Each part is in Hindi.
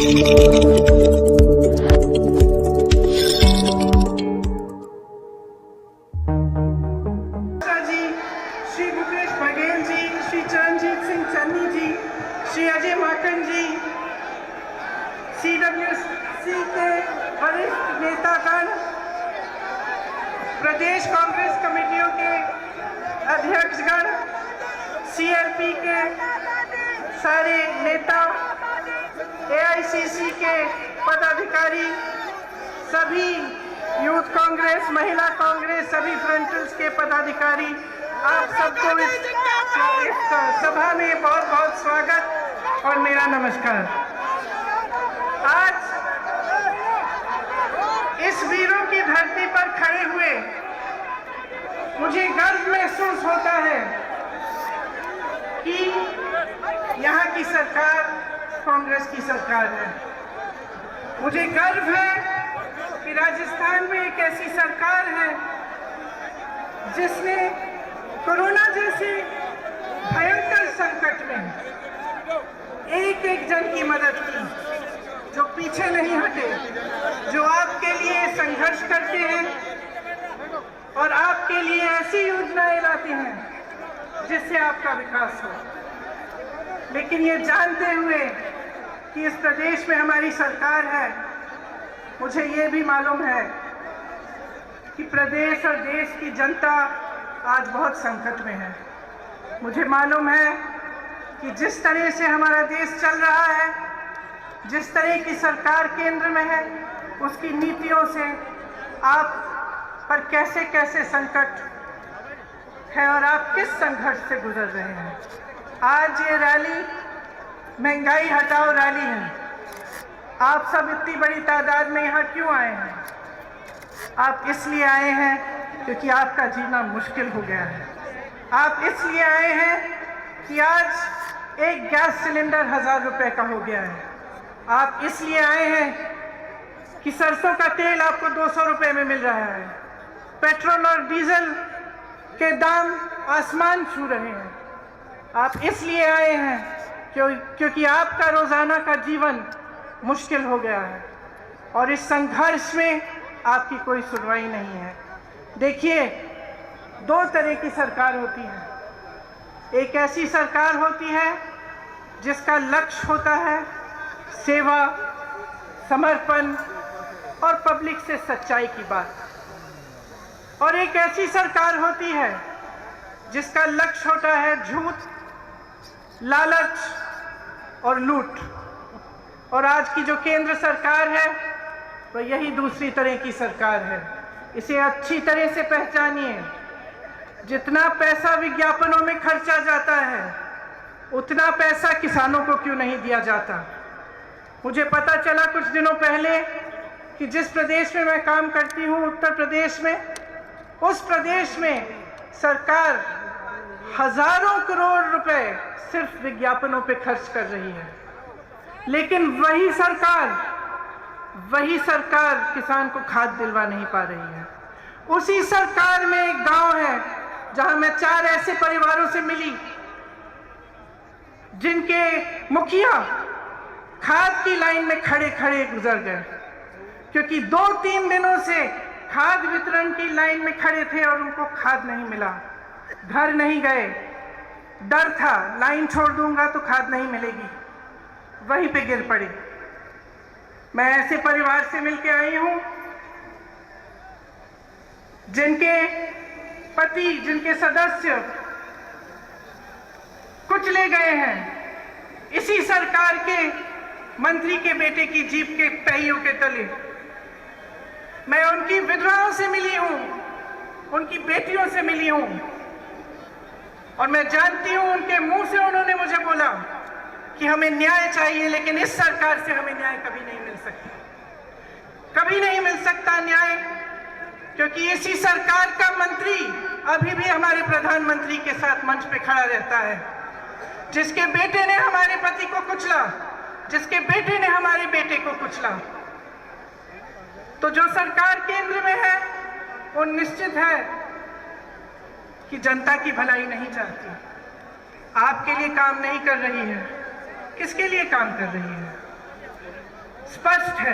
श्री भूपेश बघेल जी, श्री चरणजीत सिंह चन्नी जी, श्री अजय माकन जी, CWC के वरिष्ठ नेतागण, प्रदेश कांग्रेस कमेटियों के अध्यक्षगण, CLP के सारे नेता, AICC के पदाधिकारी, सभी यूथ कांग्रेस, महिला कांग्रेस, सभी फ्रंटल्स के पदाधिकारी, आप सबको इस सभा में बहुत बहुत स्वागत और मेरा नमस्कार। आज इस वीरों की धरती पर खड़े हुए मुझे गर्व महसूस होता है कि यहाँ की सरकार कांग्रेस की सरकार है। मुझे गर्व है कि राजस्थान में एक ऐसी सरकार है जिसने कोरोना जैसे भयंकर संकट में एक एक जन की मदद की, जो पीछे नहीं हटे, जो आपके लिए संघर्ष करते हैं और आपके लिए ऐसी योजनाएं लाते हैं जिससे आपका विकास हो। लेकिन ये जानते हुए कि इस प्रदेश में हमारी सरकार है, मुझे ये भी मालूम है कि प्रदेश और देश की जनता आज बहुत संकट में है। मुझे मालूम है कि जिस तरह से हमारा देश चल रहा है, जिस तरह की सरकार केंद्र में है, उसकी नीतियों से आप पर कैसे कैसे संकट है और आप किस संघर्ष से गुजर रहे हैं। आज ये रैली महंगाई हटाओ रैली है। आप सब इतनी बड़ी तादाद में यहाँ क्यों आए हैं? आप इसलिए आए हैं क्योंकि आपका जीना मुश्किल हो गया है। आप इसलिए आए हैं कि आज एक गैस सिलेंडर 1000 रुपए का हो गया है। आप इसलिए आए हैं कि सरसों का तेल आपको 200 रुपए में मिल रहा है। पेट्रोल और डीजल के दाम आसमान छू रहे हैं। आप इसलिए आए हैं क्योंकि आपका रोजाना का जीवन मुश्किल हो गया है और इस संघर्ष में आपकी कोई सुनवाई नहीं है। देखिए, दो तरह की सरकार होती है। एक ऐसी सरकार होती है जिसका लक्ष्य होता है सेवा, समर्पण और पब्लिक से सच्चाई की बात, और एक ऐसी सरकार होती है जिसका लक्ष्य होता है झूठ, लालच और लूट। और आज की जो केंद्र सरकार है वह यही दूसरी तरह की सरकार है। इसे अच्छी तरह से पहचानिए। जितना पैसा विज्ञापनों में खर्चा जाता है, उतना पैसा किसानों को क्यों नहीं दिया जाता? मुझे पता चला कुछ दिनों पहले कि जिस प्रदेश में मैं काम करती हूँ, उत्तर प्रदेश में, उस प्रदेश में सरकार हजारों करोड़ रुपए सिर्फ विज्ञापनों पे खर्च कर रही है। लेकिन वही सरकार किसान को खाद दिलवा नहीं पा रही है। उसी सरकार में एक गांव है जहां मैं 4 ऐसे परिवारों से मिली जिनके मुखिया खाद की लाइन में खड़े खड़े गुजर गए, क्योंकि 2-3 दिनों से खाद वितरण की लाइन में खड़े थे और उनको खाद नहीं मिला। घर नहीं गए, डर था लाइन छोड़ दूंगा तो खाद नहीं मिलेगी, वहीं पे गिर पड़े। मैं ऐसे परिवार से मिलके आई हूं जिनके पति, जिनके सदस्य कुचले गए हैं इसी सरकार के मंत्री के बेटे की जीप के पहियों के तले। मैं उनकी विधवाओं से मिली हूं, उनकी बेटियों से मिली हूं, और मैं जानती हूं उनके मुंह से उन्होंने मुझे बोला कि हमें न्याय चाहिए, लेकिन इस सरकार से हमें न्याय कभी नहीं मिल सकता, कभी नहीं मिल सकता न्याय, क्योंकि इसी सरकार का मंत्री अभी भी हमारे प्रधानमंत्री के साथ मंच पे खड़ा रहता है, जिसके बेटे ने हमारे पति को कुचला, जिसके बेटे ने हमारे बेटे को कुचला। तो जो सरकार केंद्र में है वो निश्चित है कि जनता की भलाई नहीं चाहती, आपके लिए काम नहीं कर रही है। किसके लिए काम कर रही है? स्पष्ट है,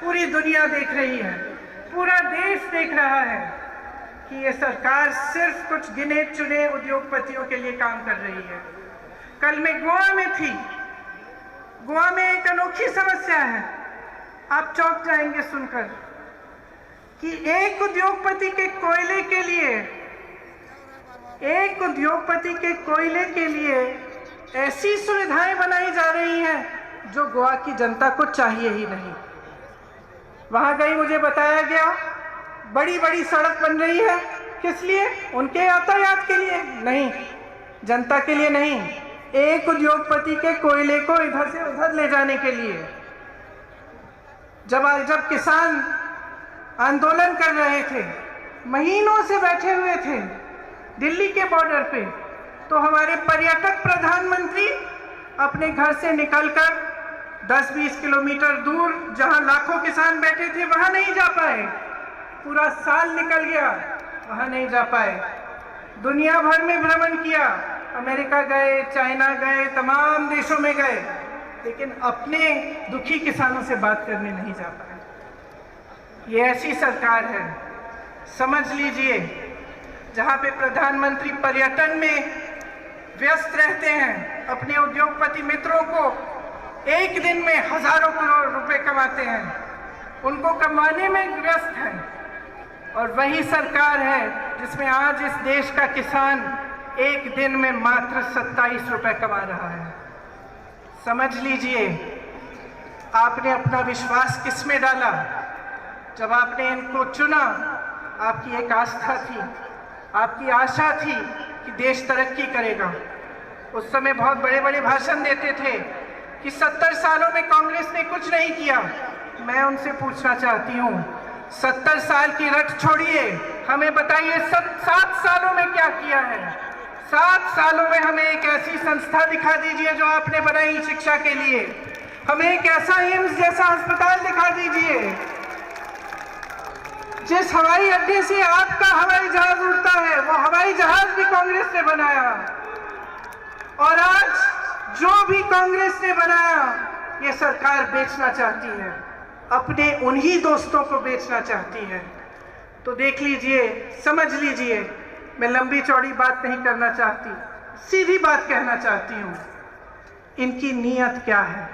पूरी दुनिया देख रही है, पूरा देश देख रहा है कि ये सरकार सिर्फ कुछ गिने चुने उद्योगपतियों के लिए काम कर रही है। कल मैं गोवा में थी। गोवा में एक अनोखी समस्या है, आप चौंक जाएंगे सुनकर, कि एक उद्योगपति के कोयले के लिए ऐसी सुविधाएं बनाई जा रही हैं जो गोवा की जनता को चाहिए ही नहीं। वहां गई, मुझे बताया गया बड़ी बड़ी सड़क बन रही है, किस लिए? उनके यातायात के लिए नहीं, जनता के लिए नहीं, एक उद्योगपति के कोयले को इधर से उधर ले जाने के लिए। जब किसान आंदोलन कर रहे थे, महीनों से बैठे हुए थे दिल्ली के बॉर्डर पे, तो हमारे पर्यटक प्रधानमंत्री अपने घर से निकलकर 10-20 किलोमीटर दूर जहां लाखों किसान बैठे थे वहां नहीं जा पाए। पूरा साल निकल गया, वहां नहीं जा पाए। दुनिया भर में भ्रमण किया, अमेरिका गए, चाइना गए, तमाम देशों में गए, लेकिन अपने दुखी किसानों से बात करने नहीं जा पाए। ये ऐसी सरकार है, समझ लीजिए, जहां पे प्रधानमंत्री पर्यटन में व्यस्त रहते हैं, अपने उद्योगपति मित्रों को एक दिन में हजारों करोड़ रुपए कमाते हैं, उनको कमाने में व्यस्त हैं। और वही सरकार है जिसमें आज इस देश का किसान एक दिन में मात्र 27 रुपए कमा रहा है। समझ लीजिए, आपने अपना विश्वास किस में डाला? जब आपने इनको चुना, आपकी एक आस्था थी, आपकी आशा थी कि देश तरक्की करेगा। उस समय बहुत बड़े बड़े भाषण देते थे कि 70 सालों में कांग्रेस ने कुछ नहीं किया। मैं उनसे पूछना चाहती हूँ, 70 साल की रट छोड़िए, हमें बताइए 7 सालों में क्या किया है। 7 सालों में हमें एक ऐसी संस्था दिखा दीजिए जो आपने बनाई शिक्षा के लिए, हमें एक ऐसा एम्स जैसा अस्पताल दिखा दीजिए। जिस हवाई अड्डे से आपका हवाई जहाज उड़ता है, वो हवाई जहाज भी कांग्रेस ने बनाया। और आज जो भी कांग्रेस ने बनाया, ये सरकार बेचना चाहती है, अपने उन्हीं दोस्तों को बेचना चाहती है। तो देख लीजिए, समझ लीजिए, मैं लंबी चौड़ी बात नहीं करना चाहती, सीधी बात कहना चाहती हूँ, इनकी नीयत क्या है।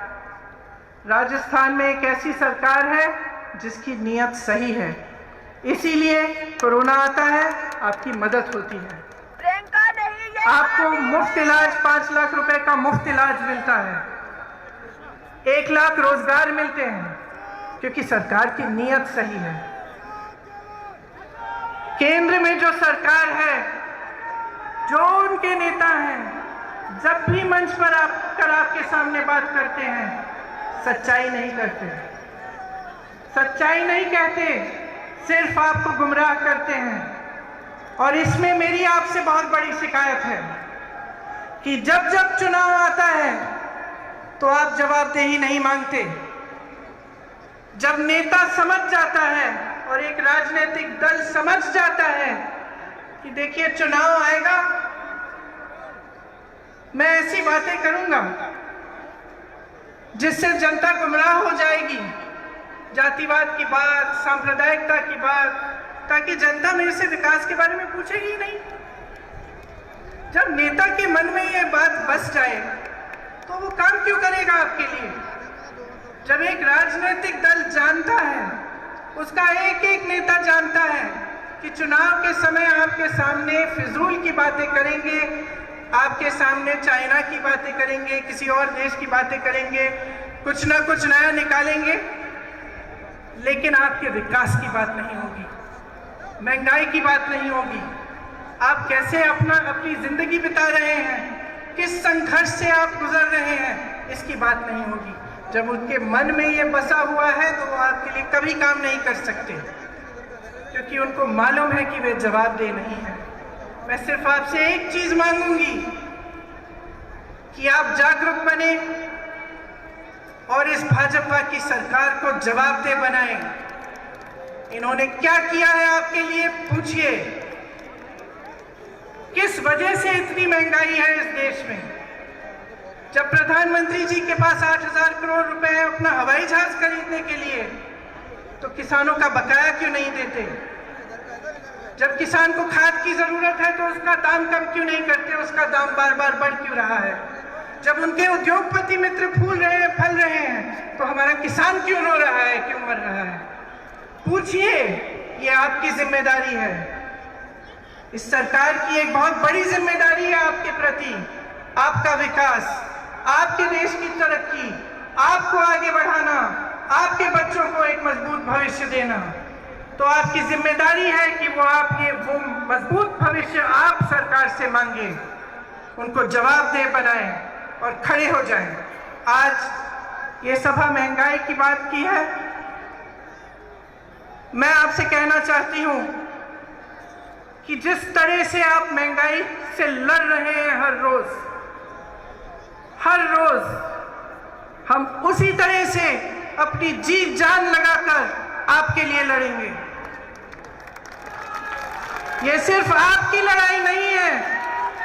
राजस्थान में एक ऐसी सरकार है जिसकी नीयत सही है, इसीलिए कोरोना आता है, आपकी मदद होती है, आपको मुफ्त इलाज, 5 लाख रुपए का मुफ्त इलाज मिलता है, 1 लाख रोजगार मिलते हैं, क्योंकि सरकार की नीयत सही है। केंद्र में जो सरकार है, जो उनके नेता हैं, जब भी मंच पर आकर आपके सामने बात करते हैं, सच्चाई नहीं करते, सच्चाई नहीं कहते, सिर्फ आपको गुमराह करते हैं। और इसमें मेरी आपसे बहुत बड़ी शिकायत है कि जब जब चुनाव आता है तो आप जवाबदेही नहीं मांगते। जब नेता समझ जाता है और एक राजनीतिक दल समझ जाता है कि देखिए चुनाव आएगा, मैं ऐसी बातें करूंगा जिससे जनता गुमराह हो जाएगी, जातिवाद की बात, सांप्रदायिकता की बात, ताकि जनता मेरे से विकास के बारे में पूछेगी ही नहीं। जब नेता के मन में ये बात बस जाए तो वो काम क्यों करेगा आपके लिए? जब एक राजनीतिक दल जानता है, उसका एक एक नेता जानता है कि चुनाव के समय आपके सामने फिजूल की बातें करेंगे, आपके सामने चाइना की बातें करेंगे, किसी और देश की बातें करेंगे, कुछ ना कुछ नया निकालेंगे, लेकिन आपके विकास की बात नहीं होगी, महंगाई की बात नहीं होगी, आप कैसे अपनी जिंदगी बिता रहे हैं, किस संघर्ष से आप गुजर रहे हैं, इसकी बात नहीं होगी। जब उनके मन में ये बसा हुआ है तो वो आपके लिए कभी काम नहीं कर सकते, क्योंकि उनको मालूम है कि वे जवाबदेह नहीं है। मैं सिर्फ आपसे एक चीज मांगूंगी कि आप जागरूक बने और इस भाजपा की सरकार को जवाबदेह बनाएं। इन्होंने क्या किया है आपके लिए, पूछिए। किस वजह से इतनी महंगाई है इस देश में? जब प्रधानमंत्री जी के पास 8,000 करोड़ रुपए है अपना हवाई जहाज खरीदने के लिए, तो किसानों का बकाया क्यों नहीं देते? जब किसान को खाद की जरूरत है तो उसका दाम कम क्यों नहीं करते? उसका दाम बार बार बढ़ क्यों रहा है? जब उनके उद्योगपति मित्र फूल रहे हैं, फल रहे हैं, तो हमारा किसान क्यों रो रहा है, क्यों मर रहा है? पूछिए, ये आपकी जिम्मेदारी है। इस सरकार की एक बहुत बड़ी जिम्मेदारी है आपके प्रति। आपका विकास, आपके देश की तरक्की, आपको आगे बढ़ाना, आपके बच्चों को एक मजबूत भविष्य देना। तो आपकी जिम्मेदारी है कि वो मजबूत भविष्य आप सरकार से मांगे, उनको जवाबदेह बनाएं और खड़े हो जाएं। आज ये सभा महंगाई की बात की है। मैं आपसे कहना चाहती हूं कि जिस तरह से आप महंगाई से लड़ रहे हैं हर रोज हम उसी तरह से अपनी जी जान लगाकर आपके लिए लड़ेंगे। ये सिर्फ आपकी लड़ाई नहीं है,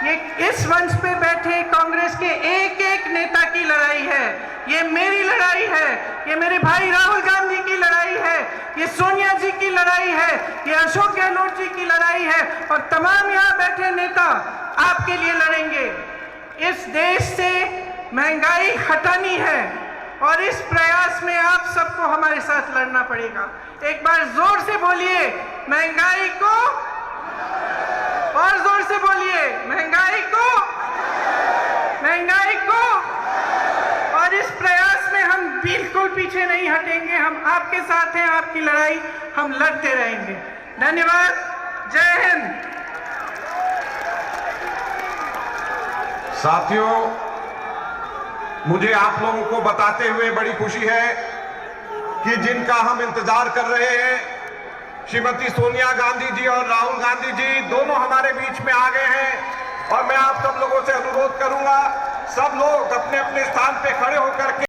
ये इस मंच पे बैठे कांग्रेस के एक एक नेता की लड़ाई है। ये मेरी लड़ाई है, ये मेरे भाई राहुल गांधी की लड़ाई है, ये सोनिया जी की लड़ाई है, ये अशोक गहलोत जी की लड़ाई है, और तमाम यहाँ बैठे नेता आपके लिए लड़ेंगे। इस देश से महंगाई हटानी है और इस प्रयास में आप सबको हमारे साथ लड़ना पड़ेगा। एक बार जोर से बोलिए महंगाई को, और जोर से बोलिए महंगाई को, महंगाई को। और इस प्रयास में हम बिल्कुल पीछे नहीं हटेंगे, हम आपके साथ हैं, आपकी लड़ाई हम लड़ते रहेंगे। धन्यवाद, जय हिंद। साथियों, मुझे आप लोगों को बताते हुए बड़ी खुशी है कि जिनका हम इंतजार कर रहे हैं, श्रीमती सोनिया गांधी जी और राहुल गांधी जी दोनों हमारे बीच में आ गए हैं। और मैं आप सब लोगों से अनुरोध करूंगा, सब लोग अपने अपने स्थान पे खड़े होकर के